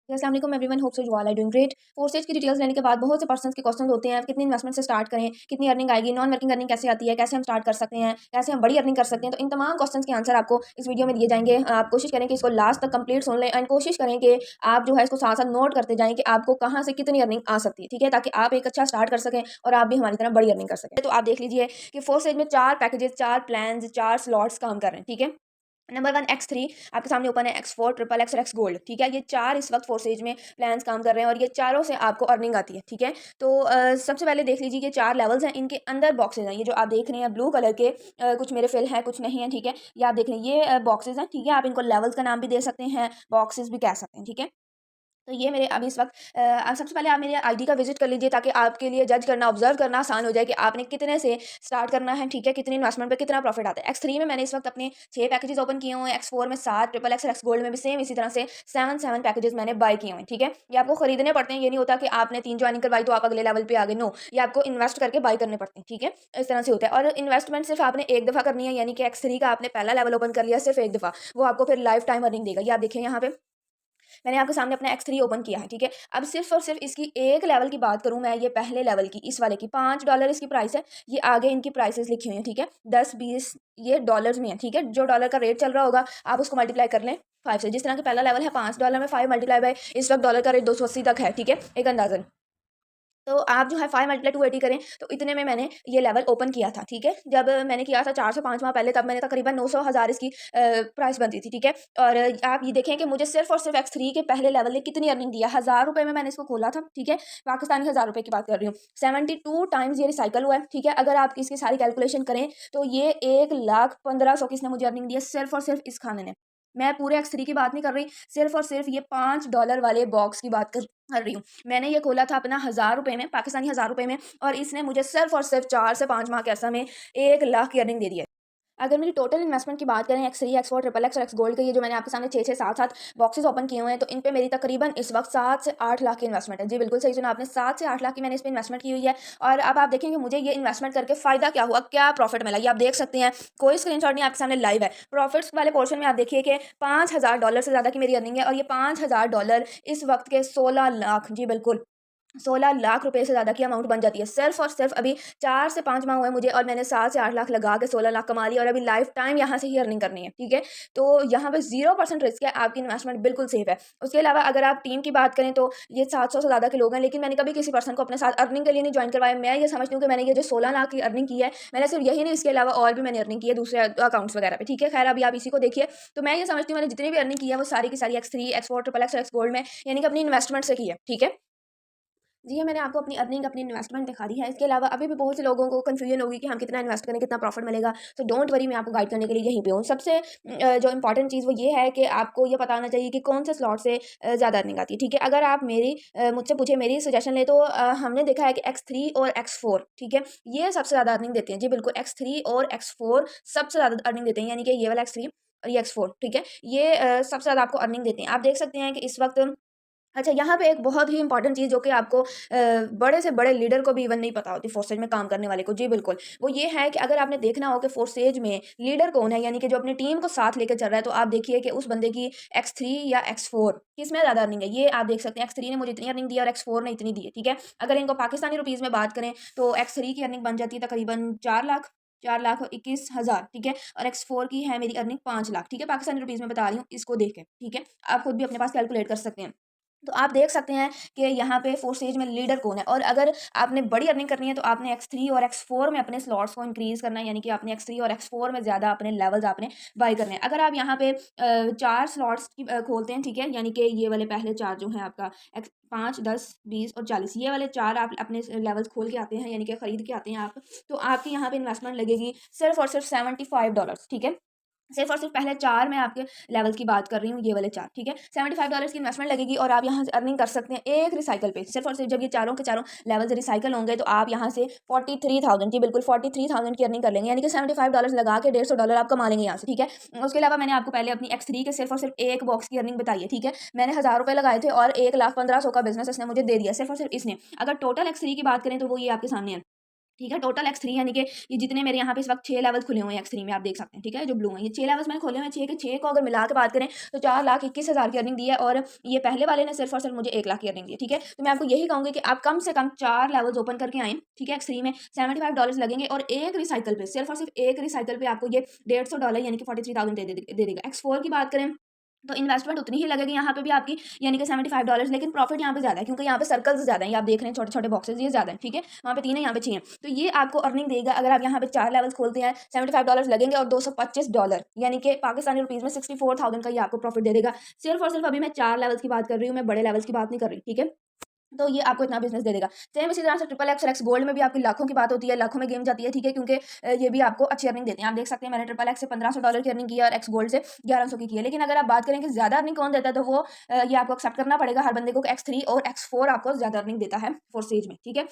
अस्सलाम वालेकुम everyone, hope so you all are doing great. Forces की डिटेल्स लेने के बाद बहुत से पर्सन्स के क्वेश्चन होते हैं, कितनी इन्वेस्टमेंट से स्टार्ट करें, कितनी अर्निंग आएगी, नॉन वर्किंग अर्निंग कैसे आती है, कैसे हम स्टार्ट कर सकते हैं, कैसे हम बड़ी अर्निंग कर सकते हैं। तो इन तमाम क्वेश्चंस के आंसर आपको इस वीडियो में दिए जाएंगे। आप कोशिश करें कि इसको लास्ट तक कंप्लीट सुन लें एंड कोशिश करें कि आप जो है इसको साथ साथ नोट करते जाएं कि आपको कहाँ से कितनी अर्निंग आ सकती है, ठीक है, ताकि आप एक अच्छा स्टार्ट कर सकें और आप भी हमारी तरह बड़ी अर्निंग कर सकें। तो आप देख लीजिए कि फोर्सेज में 4 पैकेजेस, 4 प्लान, 4 स्लॉट्स काम कर रहे हैं, ठीक है। नंबर 1 X3 आपके सामने ओपन है, X4, ट्रिपल एक्स और एक्स गोल्ड, ठीक है। ये 4 इस वक्त फोर्सेज में प्लान्स काम कर रहे हैं और ये चारों से आपको अर्निंग आती है, ठीक है। तो सबसे पहले देख लीजिए कि 4 लेवल्स हैं, इनके अंदर बॉक्सेज हैं। ये जो आप देख रहे हैं ब्लू कलर के, कुछ मेरे फिल हैं, कुछ नहीं है, ठीक है। ये आप देख रहे हैं, ये बॉक्सेज हैं, ठीक है। आप इनको लेवल्स का नाम भी दे सकते हैं, बॉक्सेज भी कह सकते हैं, ठीक है। तो ये मेरे अभी इस वक्त सबसे पहले आप मेरे आईडी का विजिट कर लीजिए, ताकि आपके लिए जज करना, ऑब्जर्व करना आसान हो जाए कि आपने कितने से स्टार्ट करना है, ठीक है, कितनी इन्वेस्टमेंट पे कितना प्रॉफिट आता है। X3 में मैंने इस वक्त अपने 6 पैकेजेस ओपन किए हुए हैं, X4 में 7, ट्रिपल एक्स और एक्स गोल्ड में भी सेम इसी तरह से 7 पैकेजेस मैंने बाय किए हुए हैं, ठीक है। ये आपको खरीदने पड़ते हैं, ये नहीं होता कि आपने 3 ज्वाइनिंग करवाई तो आप अगले लेवल पे आ गए, नो, ये आपको इन्वेस्ट करके बाय करने पड़ते हैं, ठीक है। इस तरह से होता है और इन्वेस्टमेंट सिर्फ आपने एक दफ़ा करनी है, यानी कि X3 का आपने पहला लेवल ओपन कर लिया सिर्फ एक दफ़ा, वो आपको फिर लाइफ टाइम अर्निंग देगा। ये आप देखिए यहाँ पे मैंने आपके सामने अपना X3 ओपन किया है, ठीक है। अब सिर्फ और सिर्फ इसकी एक लेवल की बात करूँ मैं, ये पहले लेवल की, इस वाले की $5 इसकी प्राइस है। ये आगे इनकी प्राइसेस लिखी हुई हैं, ठीक है। 10-20 ये डॉलर्स में है, ठीक है। जो डॉलर का रेट चल रहा होगा आप उसको मल्टीप्लाई कर लें 5 से। जिस तरह का पहला लेवल है $5 में 5 मल्टीप्लाई बाय इस वक्त डॉलर का रेट 280 तक है, ठीक है, एक अंदाजन। तो आप जो है 5 मल्टीप्लाई 280 करें तो इतने में मैंने ये लेवल ओपन किया था, ठीक है। जब मैंने किया था 4 से 5 माह पहले, तब मैंने तकरीबन 900,000 इसकी प्राइस बनती थी, ठीक है। और आप ये देखें कि मुझे सिर्फ और सिर्फ X3 के पहले लेवल ने कितनी अर्निंग दिया। ₹1000 में मैंने इसको खोला था, ठीक है। पाकिस्तानी ₹1000 की बात कर रही हूँ। 72 टाइम्स ये रिसाइकल हुआ है, ठीक है। अगर आप इसकी सारी कैलकुलेशन करें तो ये 1,15,100 की इसने मुझे अर्निंग दी है सिर्फ और सिर्फ इस खाने ने। मैं पूरे X3 की बात नहीं कर रही, सिर्फ और सिर्फ ये $5 वाले बॉक्स की बात कर रही हूँ। मैंने ये खोला था अपना ₹1000 में, पाकिस्तानी ₹1000 में, और इसने मुझे सिर्फ और सिर्फ 4 से 5 माह के अरसा में 1 लाख की अर्निंग दे दी है। अगर मेरी टोटल इन्वेस्टमेंट की बात करें X3, X4, ट्रिपल एक्स और एक्स गोल्ड के, ये जो मैंने आपके सामने 6-6, 7-7 बॉक्सेस ओपन किए हुए हैं, तो इन पे मेरी तकरीबन इस वक्त 7 से 8 लाख की इन्वेस्टमेंट है। जी बिल्कुल सही सुना आपने, 7 से 8 लाख की मैंने इस पे इन्वेस्टमेंट की हुई है। और अब आप देखेंगे मुझे ये इन्वेस्टमेंट करके फ़ायदा क्या हुआ, क्या प्रॉफिट मिला, ये आप देख सकते हैं। कोई स्क्रीनशॉट नहीं, आपके सामने लाइव है। प्रॉफिट्स वाले पोर्शन में आप देखिए कि $5000 से ज़्यादा की मेरी अर्निंग है और ये $5000 इस वक्त के 16 लाख, जी बिल्कुल 16 लाख रुपए से ज़्यादा की अमाउंट बन जाती है। सिर्फ़ और सिर्फ़ अभी 4 से 5 माह हुए मुझे और मैंने 7 से 8 लाख लगा के 16 लाख कमा लिया और अभी लाइफ़ टाइम यहाँ से ही अर्निंग करनी है, ठीक है। तो यहाँ पे 0% रिस्क है, आपकी इन्वेस्टमेंट बिल्कुल सेफ़ है। उसके अलावा अगर आप टीम की बात करें तो ये 700 से ज़्यादा के लोग हैं, लेकिन मैंने कभी किसी पर्सन को अपने साथ अर्निंग के लिए नहीं जॉइन करवाया। मैं ये समझती हूँ कि मैंने ये जो 16 लाख की अर्निंग की है, मैंने सिर्फ़ यही नहीं, इसके अलावा और भी मैंने अर्निंग की है दूसरे अकाउंट्स वगैरह पे, ठीक है। ख़ैर अभी आप इसी को देखिए। तो मैं ये समझती हूँ मैंने जितनी भी अर्निंग की है वो सारी की सारी X3, X4, ट्रिपल एक्स और एक्स गोल्ड में, यानी कि अपनी इन्वेस्टमेंट से की है, ठीक है। जी हाँ, मैंने आपको अपनी अर्निंग, अपनी इन्वेस्टमेंट दिखा दी है। इसके अलावा अभी भी बहुत से लोगों को कन्फ्यूजन होगी कि हम कितना इन्वेस्ट करें, कितना प्रॉफिट मिलेगा। तो डोंट वरी, मैं आपको गाइड करने के लिए यहीं पे हूँ। सबसे जो इंपॉर्टेंट चीज़ वो ये है कि आपको ये पता होना चाहिए कि कौन से स्लॉट से ज़्यादा अर्निंग आती है, ठीक है। अगर आप मुझसे पूछे, मेरी सजेशन ले, तो हमने देखा है कि X3 और X4, ठीक है, ये सबसे ज़्यादा अर्निंग देते हैं। जी बिल्कुल, X3 और X4 सबसे ज़्यादा अर्निंग देते हैं, यानी कि ये वाला X3 और ये X4, ठीक है। ये सबसे ज़्यादा आपको अर्निंग देते हैं। आप देख सकते हैं कि इस वक्त, अच्छा, यहाँ पे एक बहुत ही इंपॉर्टेंट चीज़ जो कि आपको बड़े से बड़े लीडर को भी इवन नहीं पता होती, फोर्सेज में काम करने वाले को, जी बिल्कुल, वो ये है कि अगर आपने देखना हो कि फोर्सेज में लीडर कौन है, यानी कि जो अपनी टीम को साथ लेकर चल रहा है, तो आप देखिए कि उस बंदे की X3 या X4 किसमें ज़्यादा अर्निंग है। ये आप देख सकते हैं, X3 ने मुझे इतनी अर्निंग दी है और X4 ने इतनी दी है, ठीक है। अगर इनको पाकिस्तानी रुपीज़ में बात करें तो X3 की अर्निंग बन जाती है तकरीबन 4,21,000, ठीक है। और X4 की है मेरी अर्निंग 5 लाख, ठीक है, पाकिस्तानी रुपीज़ में बता रही हूँ इसको देख के, ठीक है। आप खुद भी अपने पास कैलकुलेट कर सकते हैं। तो आप देख सकते हैं कि यहाँ पे फोर्सेज में लीडर कौन है। और अगर आपने बड़ी अर्निंग करनी है तो आपने X3 और X4 में अपने स्लॉट्स को इंक्रीज़ करना है, यानी कि आपने X3 और X4 में ज़्यादा अपने लेवल्स आपने बाय करने हैं। अगर आप यहाँ पे 4 स्लॉट्स की खोलते हैं, ठीक है, यानी कि ये वाले पहले 4 जो हैं आपका 5, 10, 20 और 40, ये वाले 4 आप अपने लेवल्स खोल के आते हैं, यानी कि खरीद के आते हैं आप, तो आपकी यहाँ पे इन्वेस्टमेंट लगेगी सिर्फ और सिर्फ $75, ठीक है। सिर्फ और सिर्फ पहले 4 मैं आपके लेवल्स की बात कर रही हूँ, ये वाले 4, ठीक है। $75 की इन्वेस्टमेंट लगेगी और आप यहाँ से अर्निंग कर सकते हैं एक रिसाइकल पे। सिर्फ और सिर्फ जब ये चारों के चारों लेवल्स रिसाइकल होंगे तो आप यहाँ से 43,000, जी बिल्कुल 43,000 की अर्निंग कर लेंगे, यानी कि $75 लगा के $150 आप कमा लेंगे यहाँ से, ठीक है। उसके अलावा मैंने आपको पहले अपनी X3 के सिर्फ और सिर्फ एक बॉक्स की अर्निंग बताई है, ठीक है। मैंने ₹1000 लगाए थे और 1,15,100 का बिजनेस इसने मुझे दे दिया, सिर्फ और सिर्फ इसने। अगर टोटल X3 की बात करें तो वो ये आपके सामने है। ठीक है, टोटल X3 यानी कि ये जितने मेरे यहाँ पे इस वक्त 6 लेवल्स खुले हुए हैं X3 में, आप देख सकते हैं, ठीक है, जो ब्लू हैं ये 6 लेवल्स मैंने खोले हुए हैं। 6 के 6 को अगर मिला के बात करें तो 4,21,000 की अर्निंग दी है, और ये पहले वाले ने सिर्फ और सिर्फ मुझे 1 लाख की अर्निंग दी है। ठीक है, तो मैं आपको यही कहूँगी कि आप कम से कम 4 लेवल्स ओपन करके आएँ, ठीक है, X3 में $75 लगेंगे, और एक रिसाइकल पे, सिर्फ और सिर्फ एक रिसाइकल पे आपको ये $150 यानी कि 43,000 दे देगा। X4 की बात करें तो इन्वेस्टमेंट उतनी ही लगेगी यहाँ पे भी आपकी, यानी कि $75, लेकिन प्रॉफिट यहाँ पे ज़्यादा है, क्योंकि यहाँ पे सर्कल्स ज़्यादा हैं, ये आप देख रहे हैं छोटे छोटे बॉक्सेस, ये ज़्यादा है। ठीक है, वहाँ पे 3 है, यहाँ पे 6 हैं, तो ये आपको अर्निंग देगा अगर आप यहाँ पे 4 लेवल्स खोलते हैं। $75 लगेंगे और $225 यानी कि पाकिस्तानी रुपीज़ में 64,000 का ये आपको प्रॉफिट दे देगा। सिर्फ और सिर्फ अभी मैं 4 लेवल्स की बात कर रही हूँ, मैं बड़े लेवल्स की बात नहीं कर रही। ठीक है, तो ये आपको इतना बिजनेस दे देगा। सेम इसी तरह से ट्रिपल एक्स और एक्स गोल्ड में भी आपकी लाखों की बात होती है, लाखों में गेम जाती है। ठीक है, क्योंकि ये भी आपको अच्छी अर्निंग देते हैं। आप देख सकते हैं मैंने ट्रिपल एक्स से $1,500 की अर्निंग की है और एक्स गोल्ड से 1,100 की है। लेकिन अगर आप बात करें कि ज्यादा अर्निंग कौन देता है, तो वो ये आपको एक्सेप्ट करना पड़ेगा हर बंदे को, X3 और X4 आपको ज्यादा अर्निंग देता है फोर्सेज में। ठीक है,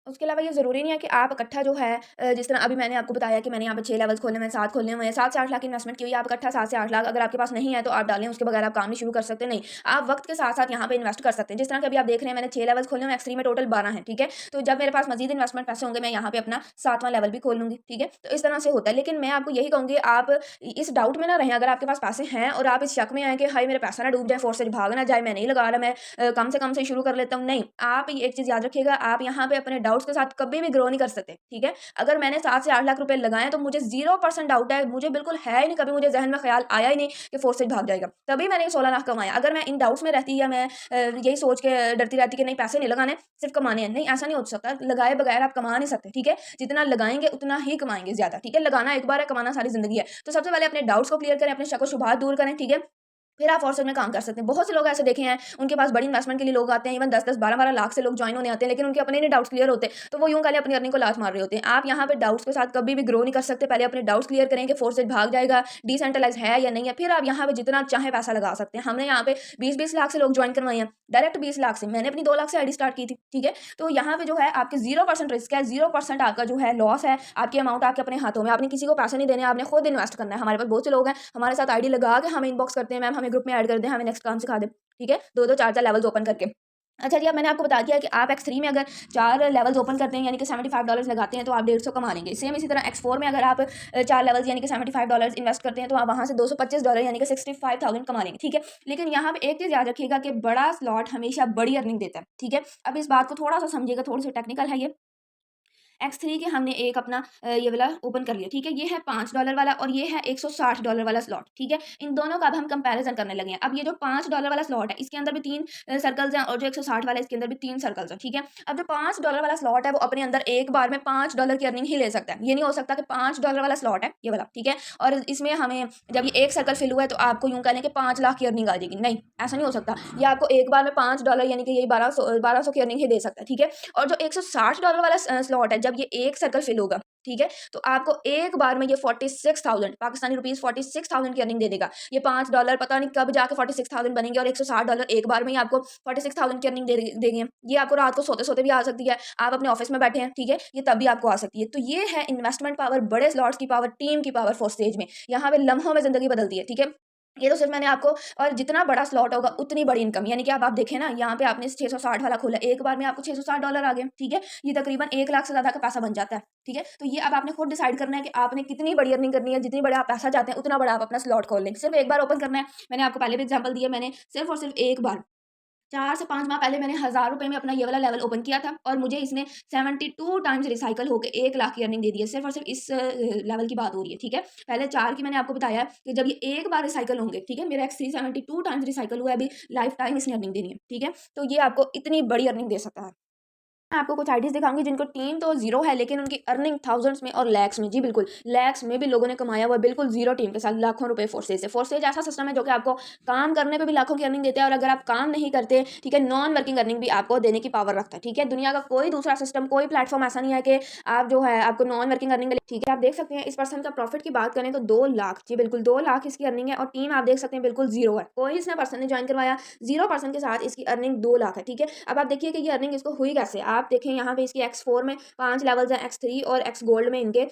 उसके अलावा ये ज़रूरी नहीं है कि आप इकट्ठा जो है जिस तरह अभी मैंने आपको बताया कि मैंने यहाँ पे 6 लेवल्स खोले हुए हैं, 7 खोले हुए हैं, 7 से 8 लाख की इन्वेस्टमेंट की हुई है। आप इकट्ठा 7 से 8 लाख अगर आपके पास नहीं है तो आप डालें, उसके बगैर आप काम नहीं शुरू कर सकते। नहीं, आप वक्त के साथ साथ यहाँ पे इन्वेस्ट कर सकते हैं। जिस तरह कि अभी आप देख रहे हैं मैंने 6 लेवल्स खोले हुए हैं, X3 में टोटल 12 हैं। ठीक है, तो जब मेरे पास मजीद इन्वेस्टमेंट पैसे होंगे मैं यहाँ पे अपना 7वां लेवल भी खोल लूँगी। ठीक है, तो इस तरह से होता है। लेकिन मैं आपको यही कहूँगी, आप इस डाउट में ना रहें। अगर आपके पास पैसे हैं और आप इस शक में आए कि हाई मेरे पैसा ना डूब जाए, फोर्स से भाग ना जाए, मैं नहीं लगा रहा, मैं कम से शुरू कर लेता हूँ। नहीं, आप एक चीज़ याद रखिएगा, आप यहाँ पे अपने डाउट्स के साथ कभी भी ग्रो नहीं कर सकते। ठीक है, अगर मैंने 7 से 8 लाख रुपए लगाए तो मुझे 0% डाउट है, मुझे बिल्कुल है ही नहीं, कभी मुझे जहन में ख्याल आया ही नहीं कि फोर्स से भाग जाएगा, तभी मैंने 16 लाख कमाया। अगर मैं इन डाउट्स में रहती या मैं यही सोच के डरती रहती कि नहीं पैसे नहीं लगाने, सिर्फ कमाने हैं, नहीं, ऐसा नहीं हो सकता। लगाए बगैर आप कमा नहीं सकते। ठीक है, जितना लगाएंगे उतना ही कमाएंगे ज्यादा। ठीक है, लगाना एक बार है, कमाना सारी जिंदगी है। तो सबसे पहले अपने डाउट्स को क्लियर करें, अपने शक व शुबहात दूर करें। ठीक है, फिर आप फॉरसेज में काम कर सकते हैं। बहुत से लोग ऐसे देखे हैं, उनके पास बड़ी इन्वेस्टमेंट के लिए लोग आते हैं, इवन 10-10, 12-12 लाख से लोग ज्वाइन होने आते हैं, लेकिन उनके अपने नहीं डाउट्स क्लियर होते, तो वो यूं खाली अपनी अर्निंग को लात मार रहे होते हैं। आप यहाँ पे डाउट्स के साथ कभी भी ग्रो नहीं कर सकते। पहले अपने डाउट्स क्लियर करें कि फोर्सेज भाग जाएगा, डिसेंट्रलाइज है या नहीं है, फिर आप यहाँ पे जितना चाहे पैसा लगा सकते हैं। हमने यहाँ पे 20-20 लाख से लोग ज्वाइन करवाए हैं, डायरेक्ट 20 लाख से। मैंने अपनी 2 लाख से आईडी स्टार्ट की थी। ठीक है, तो यहाँ पे जो है आपके 0% रिस्क है, 0% आपका जो है लॉस है, आपकी अमाउंट आपके अपने हाथों में। आपने किसी को पैसे नहीं देने, आपने खुद इन्वेस्ट करना है। हमारे पास बहुत से लोग हैं, हमारे साथ आईडी लगा के हमें इनबॉक्स करते हैं, मैम हमें ग्रुप में ऐड कर दें, हमें नेक्स्ट काम सिखा दें। ठीक है, 2-2 4-4 लेवल्स ओपन करके। अच्छा जी, अब मैंने आपको बता दिया कि आप X3 में अगर 4 लेवल्स ओपन करते हैं यानी कि $75 लगाते हैं तो आप 150 कमा लेंगे। सेम इसी तरह X4 में अगर आप 4 लेवल्स यानी कि $75 इन्वेस्ट करते हैं तो आप वहाँ से $225 यानी कि 65,000 कमा लेंगे। ठीक है, लेकिन यहाँ पे एक चीज़ याद रखिएगा कि बड़ा स्लॉट हमेशा बड़ी अर्निंग देता है। ठीक है, अब इस बात को थोड़ा सा समझिएगा, थोड़ी सी टेक्निकल है ये। X3 के हमने एक अपना ये वाला ओपन कर लिया। ठीक है, ये है $5 वाला और ये है $160 वाला स्लॉट। ठीक है, इन दोनों का अब हम कंपैरिजन करने लगे हैं। अब ये जो $5 वाला स्लॉट है इसके अंदर भी 3 सर्कल्स हैं, और जो 160 वाला है इसके अंदर भी 3 सर्कल्स हैं। ठीक है, अब जो $5 वाला स्लॉट है वो अपने अंदर एक बार में $5 की अर्निंग ही ले सकता है। ये नहीं हो सकता कि $5 वाला स्लॉट है ये वाला। ठीक है, और इसमें हमें जब ये एक सर्कल फिल हुआ है तो आपको यूं कह लें कि 5 लाख की अर्निंग आ जाएगी। नहीं, ऐसा नहीं हो सकता। ये आपको एक बार में $5 यानी कि यही 1200 की अर्निंग ही दे सकता है। ठीक है, और जो $160 वाला स्लॉट है, जब ये एक सर्कल फिल होगा, ठीक है, तो आपको एक बार में ये 46,000 पाकिस्तानी रुपीज 46,000 की अर्निंग दे देगा। ये $5 पता नहीं कब जाके 46,000 बनेंगे, और $160 एक बार में ही आपको 46,000 की अर्निंग देंगे। ये आपको रात को सोते सोते भी आ सकती है, आप अपने ऑफिस में बैठे हैं, ठीक है, ये तब भी आपको आ सकती है। तो ये है इन्वेस्टमेंट पावर, बड़े स्लॉट्स की पावर, टीम की पावर फॉर स्टेज में। यहाँ पे लम्हों में जिंदगी बदलती है। ठीक है, ये तो सिर्फ मैंने आपको, और जितना बड़ा स्लॉट होगा उतनी बड़ी इनकम, यानी कि आप देखें ना, यहाँ पे आपने 660 वाला खोला, एक बार में आपको $660 आ गए। ठीक है, ये तकरीबन 1 लाख से ज्यादा का पैसा बन जाता है। ठीक है, तो ये अब आपने खुद डिसाइड करना है कि आपने कितनी बड़ी अर्निंग करनी है, जितनी बड़ा आप पैसा चाहते हैं उतना बड़ा आप अपना स्लॉट खोल लें। सिर्फ एक बार ओपन करना है। मैंने आपको पहले भी एग्जाम्पल दिया, मैंने सिर्फ और सिर्फ एक बार 4 से 5 माह पहले मैंने ₹1000 में अपना ये वाला लेवल ओपन किया था, और मुझे इसने 72 टाइम्स रिसाइकल होके 1 लाख की अर्निंग दे दी है। सिर्फ और सिर्फ इस लेवल की बात हो रही है। ठीक है, पहले 4 की मैंने आपको बताया है कि जब ये एक बार रिसाइकल होंगे, ठीक है, मेरा X3 72 टाइम्स रिसाइकल हुआ है, अभी लाइफ टाइम इसने अर्निंग देनी है। ठीक है, तो ये आपको इतनी बड़ी अर्निंग दे सकता है। मैं आपको कुछ आईडीज दिखाऊंगी जिनको टीम तो जीरो है, लेकिन उनकी अर्निंग थाउजेंड्स में और लैक्स में, जी बिल्कुल लैक्स में भी लोगों ने कमाया हुआ है, बिल्कुल जीरो टीम के साथ, लाखों रुपए फोर्सेज से। फोर्सेज ऐसा सिस्टम है जो कि आपको काम करने पे भी लाखों की अर्निंग देता है, और अगर आप काम नहीं करते, ठीक है, नॉन वर्किंग अर्निंग भी आपको देने की पावर रखता है। ठीक है, दुनिया का कोई दूसरा सिस्टम, कोई प्लेटफॉर्म ऐसा नहीं है कि आप जो है आपको नॉन वर्किंग अर्निंग। ठीक है, आप देख सकते हैं इस पर्सन का प्रॉफिट की बात करें तो 2 लाख, जी बिल्कुल 2 लाख इसकी अर्निंग है, और टीम आप देख सकते हैं बिल्कुल जीरो है, कोई इसने पर्सन ने ज्वाइन करवाया, 0% के साथ इसकी अर्निंग 2 लाख है। ठीक है, अब आप देखिए कि ये अर्निंग इसको हुई कैसे। आप देखें यहाँ पे इसकी X4 में 5 लेवल्स हैं, X3 और X गोल्ड में इनके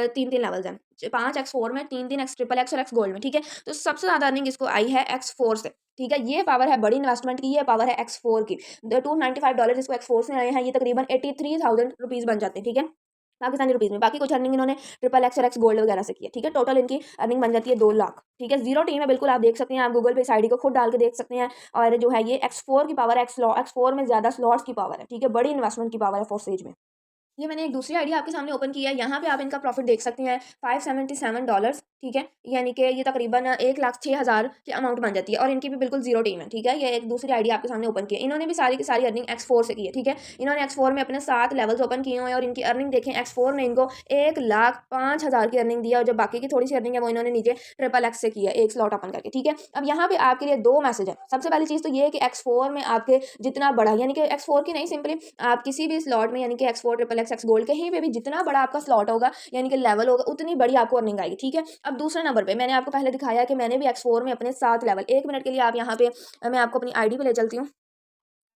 3-3 लेवल्स हैं। 5 X4 में, 3-3 X ट्रिपल एक्स और X गोल्ड में। ठीक है, तो सबसे ज्यादा अर्निंग इसको आई है X4 से। ठीक है, ये पावर है बड़ी इन्वेस्टमेंट की, ये पावर है X4 की। $295 इसको X4 से आए हैं, ये तकरीबन 83,000 रुपीज बन जाते हैं। ठीक है, पाकिस्तानी रुपीज़ में। बाकी कुछ अर्निंग इन्होंने ट्रिपल एक्स और एक्स गोल्ड वगैरह से की है, ठीक है। टोटल इनकी अर्निंग बन जाती है 2 लाख, ठीक है। ज़ीरो टीम है बिल्कुल, आप देख सकते हैं, आप गूगल पे इस आईडी को खुद डाल के देख सकते हैं। और जो है ये X4 की पावर है, X4 में ज़्यादा स्लॉट्स की पावर है, ठीक है। बड़ी इन्वेस्टमेंट की पावर है फोर्सेज में। ये मैंने एक दूसरी आईडी आपके सामने ओपन की है। यहाँ पे आप इनका प्रॉफिट देख सकते हैं, $577, ठीक है। यानी कि ये तकरीबन 1,06,000 की अमाउंट बन जाती है और इनकी भी बिल्कुल जीरो टीम है, ठीक है। ये एक दूसरी आईडी आपके सामने ओपन की है। इन्होंने भी सारी की सारी अर्निंग X4 से की है, ठीक है। इन्होंने X4 में अपने 7 लेवल्स ओपन किए हुए हैं और इनकी अर्निंग देखें, X4 ने इनको 1,05,000 की अर्निंग दी है और जो बाकी की थोड़ी सी अर्निंग है वो इन्होंने नीचे ट्रिपल एक्स से की है, एक स्लॉट ओपन करके, ठीक है। अब यहाँ पे आपके लिए 2 मैसेज है। सबसे पहली चीज़ तो ये है कि X4 में आपके जितना बड़ा, यानी कि X4 की नहीं, सिंपली आप किसी भी स्लॉट में, यानी कि X4, triple x, x gold, कहीं पे भी जितना बड़ा आपका स्लॉट होगा, यानी कि लेवल होगा, उतनी बड़ी आपको अर्निंग आएगी, ठीक है। अब दूसरे नंबर पे मैंने आपको पहले दिखाया कि मैंने भी X4 में अपने 7 लेवल, 1 मिनट के लिए आप यहाँ पे मैं आपको अपनी आईडी पे ले चलती हूँ।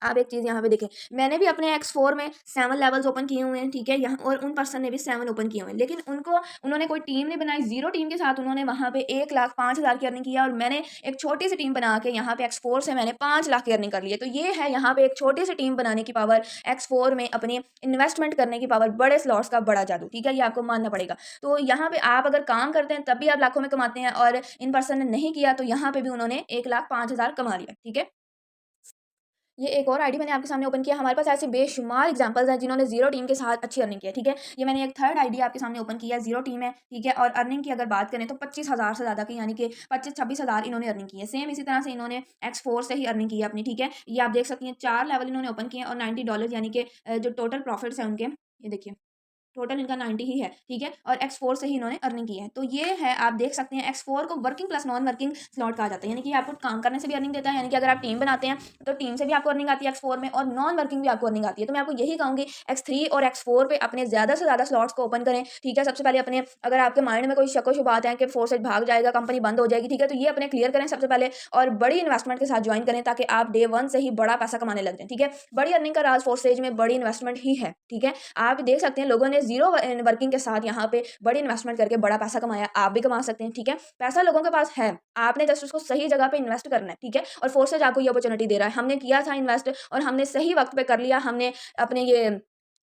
आप एक चीज़ यहाँ पे देखें, मैंने भी अपने X4 में 7 लेवल्स ओपन किए हुए हैं, ठीक है। यहाँ और उन पर्सन ने भी 7 ओपन किए हुए हैं, लेकिन उन्होंने कोई टीम नहीं बनाई, ज़ीरो टीम के साथ उन्होंने वहाँ पे 1,05,000 की अर्निंग किया और मैंने एक छोटी सी टीम बना के यहाँ पे X4 से मैंने 5 लाख की अर्निंग कर ली है। तो ये है यहाँ पे एक छोटी सी टीम बनाने की पावर, X4 में अपने इन्वेस्टमेंट करने की पावर, बड़े स्लॉट्स का बड़ा जादू, ठीक है। ये आपको मानना पड़ेगा। तो यहाँ पे आप अगर काम करते हैं तब भी आप लाखों में कमाते हैं और इन पर्सन ने नहीं किया तो यहाँ पे भी उन्होंने 1,05,000 कमा लिया, ठीक है। ये एक और आईडी मैंने आपके सामने ओपन किया। हमारे पास ऐसे बेशुमार एग्जांपल्स हैं जिन्होंने ज़ीरो टीम के साथ अच्छी अर्निंग की है, ठीक है। ये मैंने एक थर्ड आईडी आपके सामने ओपन किया है, ज़ीरो टीम है, ठीक है। और अर्निंग की अगर बात करें तो 25,000 से ज़्यादा की, यानी कि 25-26,000 इन्होंने अर्निंग की है। सेम इसी तरह से इन्होंने X4 से ही अर्निंग की है अपनी, ठीक है। ये आप देख सकती हैं 4 लेवल इन्होंने ओपन किए हैं और $90, यानी कि जो टोटल प्रॉफिट्स हैं उनके, ये देखिए टोटल इनका 90 ही है, ठीक है। और X4 से ही इन्होंने अर्निंग की है। तो ये है, आप देख सकते हैं, X4 को working plus non working slot कहा जाता है, यानी कि आपको काम करने से भी अर्निंग देता है, यानी कि अगर आप टीम बनाते हैं तो टीम से भी आपको अर्निंग आती है X4 में, और नॉन वर्किंग भी आपको अर्निंग आती है। तो मैं आपको यही कहूँगी, X3 और X4 पे अपने ज़्यादा से ज़्यादा स्लॉट्स को ओपन करें, ठीक है। सबसे पहले अपने, अगर आपके माइंड में कोई शक व शुबहात है कि फोर्सेज भाग जाएगा, कंपनी बंद हो जाएगी, ठीक है, तो ये अपने क्लियर करें सबसे पहले और बड़ी इन्वेस्टमेंट के साथ ज्वाइन करें ताकि आप डे 1 से ही बड़ा पैसा कमाने लग जाएँ, ठीक है। बड़ी अर्निंग का राज फोर्सेज में बड़ी इन्वेस्टमेंट ही है, ठीक है। आप देख सकते हैं लोगों ने ज़ीरो वर्किंग के साथ यहाँ पे बड़ी इन्वेस्टमेंट करके बड़ा पैसा कमाया, आप भी कमा सकते हैं, ठीक है। पैसा लोगों के पास है, आपने जस्ट उसको सही जगह पे इन्वेस्ट करना है, ठीक है। और फोर्सेज आपको ये अपॉर्चुनिटी दे रहा है। हमने किया था इन्वेस्ट और हमने सही वक्त पे कर लिया, हमने अपने ये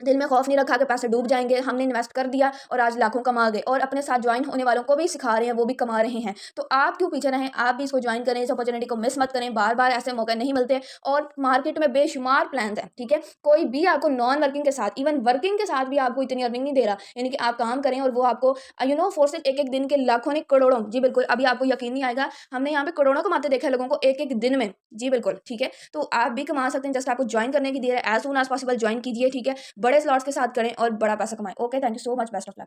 दिल में खौफ नहीं रखा कि पैसे डूब जाएंगे, हमने इन्वेस्ट कर दिया और आज लाखों कमा गए और अपने साथ ज्वाइन होने वालों को भी सिखा रहे हैं, वो भी कमा रहे हैं। तो आप क्यों पीछे रहें, आप भी इसको ज्वाइन करें, इस अपॉर्चुनिटी को मिस मत करें, बार बार ऐसे मौके नहीं मिलते और मार्केट में बेशुमार प्लान है, ठीक है। कोई भी आपको नॉन वर्किंग के साथ, इवन वर्किंग के साथ भी आपको इतनी अर्निंग नहीं दे रहा, यानी कि आप काम करें और वो आपको फोर्सेज एक एक दिन के लाखों नहीं करोड़ों, जी बिल्कुल, अभी आपको यकीन नहीं आएगा, हमने यहाँ पे करोड़ों कमाते देखा है लोगों को एक एक दिन में, जी बिल्कुल, ठीक है। तो आप भी कमा सकते हैं, जस्ट आपको ज्वाइन करने की देर है, as soon as possible join कीजिए, ठीक है। बड़े स्लॉट्स के साथ करें और बड़ा पैसा कमाएं। Okay, thank you so much, best of luck.